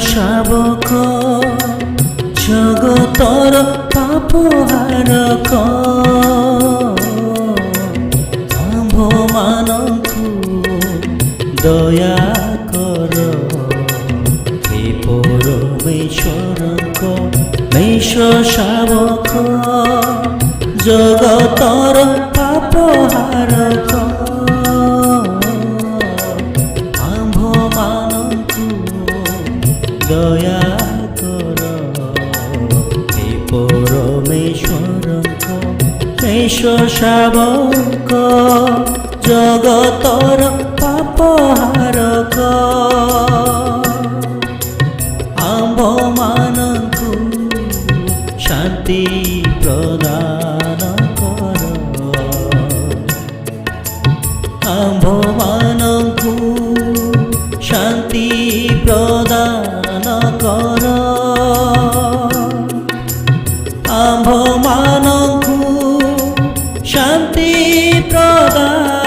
শাবক জগতর পাপহারক আম্ভମାନଙ୍କୁ দয়া কর হে পরমেশ্বরଙ୍କ মেষ শাবক জগতর পাপহারক আম্ভମାନଙ୍କୁ দয়া কর হে পরমেশ্বরଙ୍କ মেষ শাবক জগতর পাপহারক আম্ভମାନଙ୍କୁ শান্তি প্রদান কর আম্ভମାନଙ୍କୁ শান্তি প্রদান কর আম্ভମାନଙ୍କୁ শান্তি প্রদান